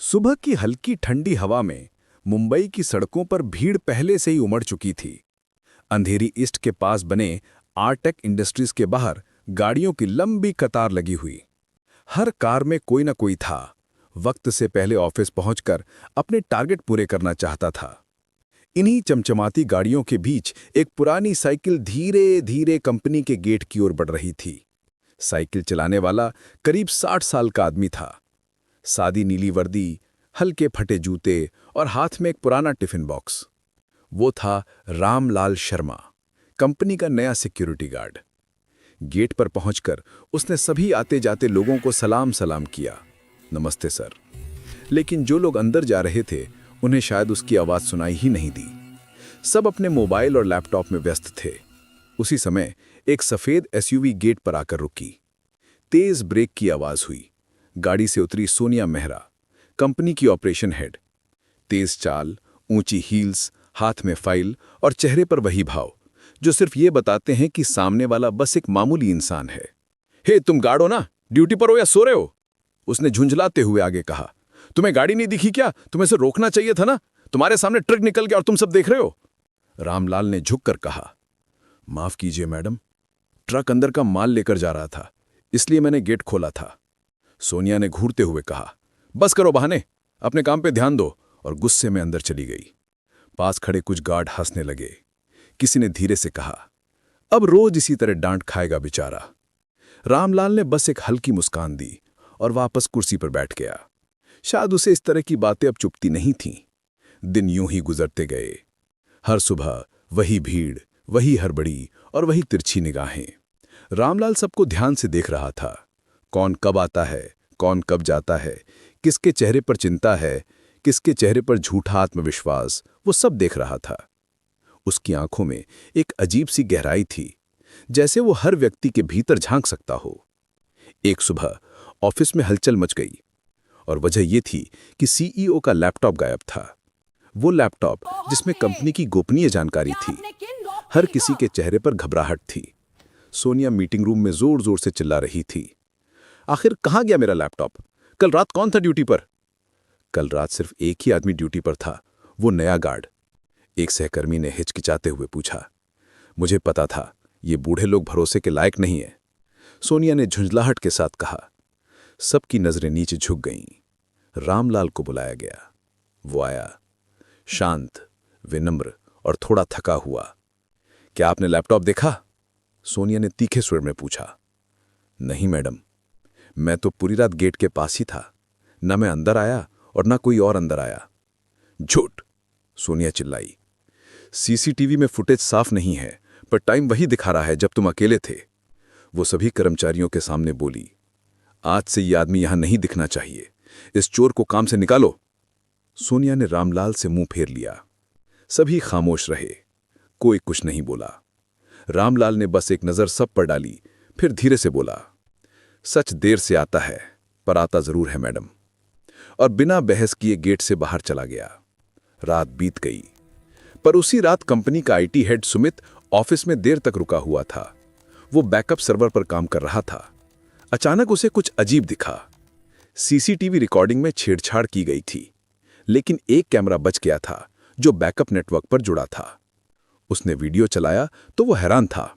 सुबह की हल्की ठंडी हवा में मुंबई की सड़कों पर भीड़ पहले से ही उमड़ चुकी थी। अंधेरी ईस्ट के पास बने आरटेक इंडस्ट्रीज के बाहर गाड़ियों की लंबी कतार लगी हुई। हर कार में कोई न कोई था, वक्त से पहले ऑफिस पहुंचकर अपने टारगेट पूरे करना चाहता था। इन्हीं चमचमाती गाड़ियों के बीच एक पुरानी साइकिल धीरे धीरे कंपनी के गेट की ओर बढ़ रही थी। साइकिल चलाने वाला करीब 60 साल का आदमी था। सादी नीली वर्दी, हल्के फटे जूते और हाथ में एक पुराना टिफिन बॉक्स। वो था रामलाल शर्मा, कंपनी का नया सिक्योरिटी गार्ड। गेट पर पहुंचकर उसने सभी आते जाते लोगों को सलाम किया, नमस्ते सर। लेकिन जो लोग अंदर जा रहे थे उन्हें शायद उसकी आवाज सुनाई ही नहीं दी। सब अपने मोबाइल और लैपटॉप में व्यस्त थे। उसी समय एक सफेद एसयूवी गेट पर आकर रुकी। तेज ब्रेक की आवाज हुई। गाड़ी से उतरी सोनिया मेहरा, कंपनी की ऑपरेशन हेड। तेज चाल, ऊंची हील्स, हाथ में फाइल और चेहरे पर वही भाव जो सिर्फ ये बताते हैं कि सामने वाला बस एक मामूली इंसान है। हे तुम गार्ड हो ना, ड्यूटी पर हो या सो रहे हो? उसने झुंझलाते हुए आगे कहा। तुम्हें गाड़ी नहीं दिखी क्या? तुम्हें से रोकना चाहिए था ना। तुम्हारे सामने ट्रक निकल गया और तुम सब देख रहे हो। रामलाल ने झुककर कहा, माफ कीजिए मैडम, ट्रक अंदर का माल लेकर जा रहा था, इसलिए मैंने गेट खोला था। सोनिया ने घूरते हुए कहा, बस करो बहाने, अपने काम पे ध्यान दो, और गुस्से में अंदर चली गई। पास खड़े कुछ गार्ड हंसने लगे। किसी ने धीरे से कहा, अब रोज इसी तरह डांट खाएगा बेचारा। रामलाल ने बस एक हल्की मुस्कान दी और वापस कुर्सी पर बैठ गया। शायद उसे इस तरह की बातें अब चुभती नहीं थीं। दिन यूं ही गुजरते गए। हर सुबह वही भीड़, वही हड़बड़ी और वही तिरछी निगाहें। रामलाल सबको ध्यान से देख रहा था। कौन कब आता है, कौन कब जाता है, किसके चेहरे पर चिंता है, किसके चेहरे पर झूठा आत्मविश्वास, वो सब देख रहा था। उसकी आंखों में एक अजीब सी गहराई थी, जैसे वो हर व्यक्ति के भीतर झांक सकता हो। एक सुबह ऑफिस में हलचल मच गई और वजह यह थी कि सीईओ का लैपटॉप गायब था। वो लैपटॉप जिसमें कंपनी की गोपनीय जानकारी थी। हर किसी के चेहरे पर घबराहट थी। सोनिया मीटिंग रूम में जोर जोर से चिल्ला रही थी, आखिर कहां गया मेरा लैपटॉप? कल रात कौन था ड्यूटी पर? कल रात सिर्फ एक ही आदमी ड्यूटी पर था, वो नया गार्ड। एक सहकर्मी ने हिचकिचाते हुए पूछा। मुझे पता था ये बूढ़े लोग भरोसे के लायक नहीं है, सोनिया ने झुंझलाहट के साथ कहा। सबकी नजरें नीचे झुक गईं। रामलाल को बुलाया गया। वो आया, शांत, विनम्र और थोड़ा थका हुआ। क्या आपने लैपटॉप देखा? सोनिया ने तीखे स्वर में पूछा। नहीं मैडम, मैं तो पूरी रात गेट के पास ही था। न मैं अंदर आया और न कोई और अंदर आया। झूठ, सोनिया चिल्लाई। सीसीटीवी में फुटेज साफ नहीं है, पर टाइम वही दिखा रहा है जब तुम अकेले थे। वो सभी कर्मचारियों के सामने बोली। आज से ये आदमी यहां नहीं दिखना चाहिए। इस चोर को काम से निकालो। सोनिया ने रामलाल से मुंह फेर लिया। सभी खामोश रहे, कोई कुछ नहीं बोला। रामलाल ने बस एक नजर सब पर डाली, फिर धीरे से बोला, सच देर से आता है, पर आता जरूर है मैडम। और बिना बहस किए गेट से बाहर चला गया। रात बीत गई, पर उसी रात कंपनी का आईटी हेड सुमित ऑफिस में देर तक रुका हुआ था। वो बैकअप सर्वर पर काम कर रहा था। अचानक उसे कुछ अजीब दिखा। सीसीटीवी रिकॉर्डिंग में छेड़छाड़ की गई थी, लेकिन एक कैमरा बच गया था जो बैकअप नेटवर्क पर जुड़ा था। उसने वीडियो चलाया तो वो हैरान था।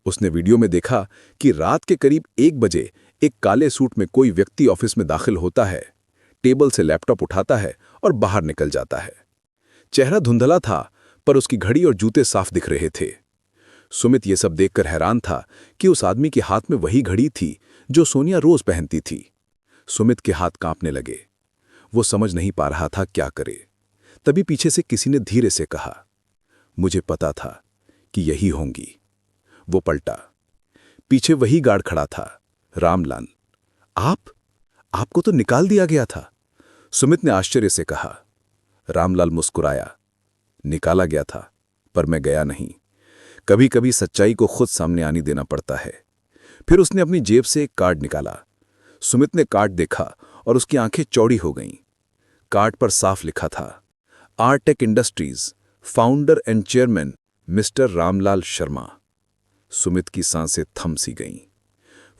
उसने वीडियो में देखा कि रात के करीब 1 बजे एक काले सूट में कोई व्यक्ति ऑफिस में दाखिल होता है, टेबल से लैपटॉप उठाता है और बाहर निकल जाता है। चेहरा धुंधला था, पर उसकी घड़ी और जूते साफ दिख रहे थे। सुमित ये सब देखकर हैरान था कि उस आदमी के हाथ में वही घड़ी थी जो सोनिया रोज पहनती थी। सुमित के हाथ कांपने लगे। वो समझ नहीं पा रहा था क्या करे। तभी पीछे से किसी ने धीरे से कहा, मुझे पता था कि यही होंगी। वो पलटा। पीछे वही गार्ड खड़ा था, रामलाल। आपको तो निकाल दिया गया था, सुमित ने आश्चर्य से कहा। रामलाल मुस्कुराया। निकाला गया था, पर मैं गया नहीं। कभी कभी सच्चाई को खुद सामने आने देना पड़ता है। फिर उसने अपनी जेब से एक कार्ड निकाला। सुमित ने कार्ड देखा और उसकी आंखें चौड़ी हो गईं। कार्ड पर साफ लिखा था, आरटेक industries, founder and chairman mister Ramlal Sharma. Sumit की सांसें थम सी गईं।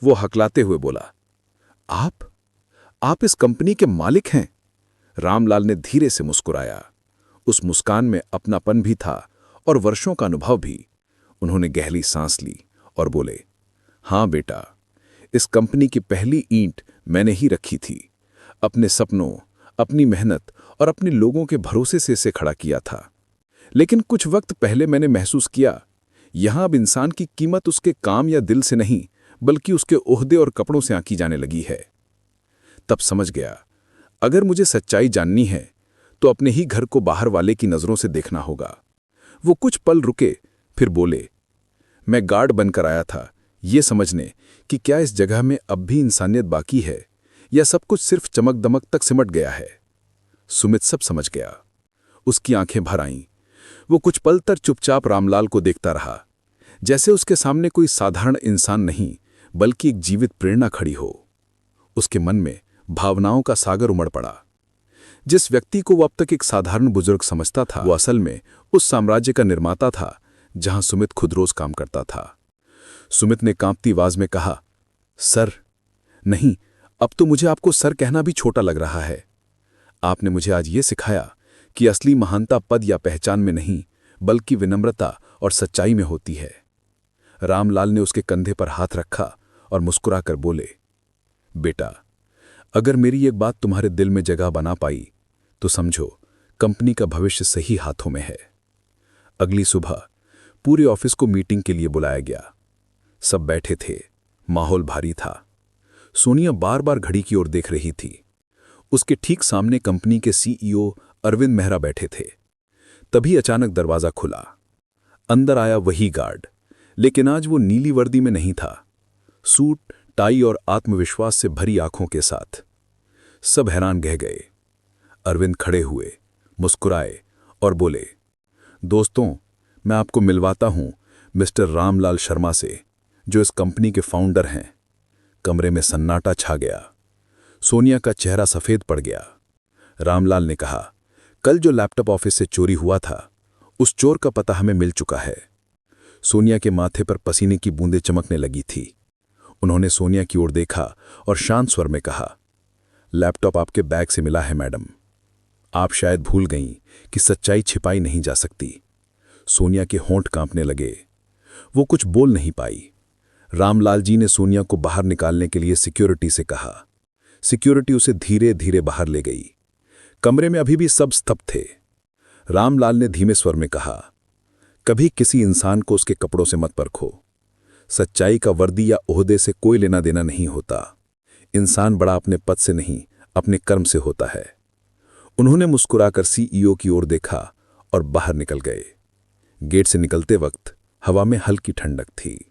वो हकलाते हुए बोला, आप इस कंपनी के मालिक हैं? रामलाल ने धीरे से मुस्कुराया। उस मुस्कान में अपनापन भी था और वर्षों का अनुभव भी। उन्होंने गहरी सांस ली और बोले, हाँ बेटा, इस कंपनी की पहली ईंट मैंने ही रखी थी। अपने सपनों, अपनी मेहनत और अपने लोगों के भरोसे से इसे खड़ा किया था। लेकिन कुछ वक्त पहले मैंने महसूस किया, यहां अब इंसान की कीमत उसके काम या दिल से नहीं, बल्कि उसके ओहदे और कपड़ों से आंकी जाने लगी है। तब समझ गया, अगर मुझे सच्चाई जाननी है तो अपने ही घर को बाहर वाले की नज़रों से देखना होगा। वो कुछ पल रुके, फिर बोले, मैं गार्ड बनकर आया था ये समझने कि क्या इस जगह में अब भी इंसानियत बाकी है या सब कुछ सिर्फ चमक दमक तक सिमट गया है। सुमित सब समझ गया। उसकी आंखें भर आईं। वो कुछ पल तक चुपचाप रामलाल को देखता रहा, जैसे उसके सामने कोई साधारण इंसान नहीं बल्कि एक जीवित प्रेरणा खड़ी हो। उसके मन में भावनाओं का सागर उमड़ पड़ा। जिस व्यक्ति को वो अब तक एक साधारण बुजुर्ग समझता था, वो असल में उस साम्राज्य का निर्माता था जहां सुमित खुद रोज काम करता था। सुमित ने कांपती आवाज में कहा, सर, नहीं, अब तो मुझे आपको सर कहना भी छोटा लग रहा है। आपने मुझे आज ये सिखाया कि असली महानता पद या पहचान में नहीं, बल्कि विनम्रता और सच्चाई में होती है। रामलाल ने उसके कंधे पर हाथ रखा और मुस्कुराकर बोले, बेटा, अगर मेरी एक बात तुम्हारे दिल में जगह बना पाई तो समझो कंपनी का भविष्य सही हाथों में है। अगली सुबह पूरे ऑफिस को मीटिंग के लिए बुलाया गया। सब बैठे थे, माहौल भारी था। सोनिया बार बार घड़ी की ओर देख रही थी। उसके ठीक सामने कंपनी के सीईओ अरविंद मेहरा बैठे थे। तभी अचानक दरवाजा खुला। अंदर आया वही गार्ड, लेकिन आज वो नीली वर्दी में नहीं था, सूट, टाई और आत्मविश्वास से भरी आंखों के साथ। सब हैरान रह गए। अरविंद खड़े हुए, मुस्कुराए और बोले, दोस्तों, मैं आपको मिलवाता हूं मिस्टर रामलाल शर्मा से, जो इस कंपनी के फाउंडर हैं। कमरे में सन्नाटा छा गया। सोनिया का चेहरा सफेद पड़ गया। रामलाल ने कहा, कल जो लैपटॉप ऑफिस से चोरी हुआ था, उस चोर का पता हमें मिल चुका है। सोनिया के माथे पर पसीने की बूंदें चमकने लगी थी। उन्होंने सोनिया की ओर देखा और शांत स्वर में कहा, लैपटॉप आपके बैग से मिला है मैडम। आप शायद भूल गईं कि सच्चाई छिपाई नहीं जा सकती। सोनिया के होंठ कांपने लगे। वो कुछ बोल नहीं पाई। रामलाल जी ने सोनिया को बाहर निकालने के लिए सिक्योरिटी से कहा। सिक्योरिटी उसे धीरे धीरे बाहर ले गई। कमरे में अभी भी सब स्तब्ध थे। रामलाल ने धीमे स्वर में कहा, कभी किसी इंसान को उसके कपड़ों से मत परखो। सच्चाई का वर्दी या ओहदे से कोई लेना देना नहीं होता। इंसान बड़ा अपने पद से नहीं, अपने कर्म से होता है। उन्होंने मुस्कुराकर सीईओ की ओर देखा और बाहर निकल गए। गेट से निकलते वक्त हवा में हल्की ठंडक थी।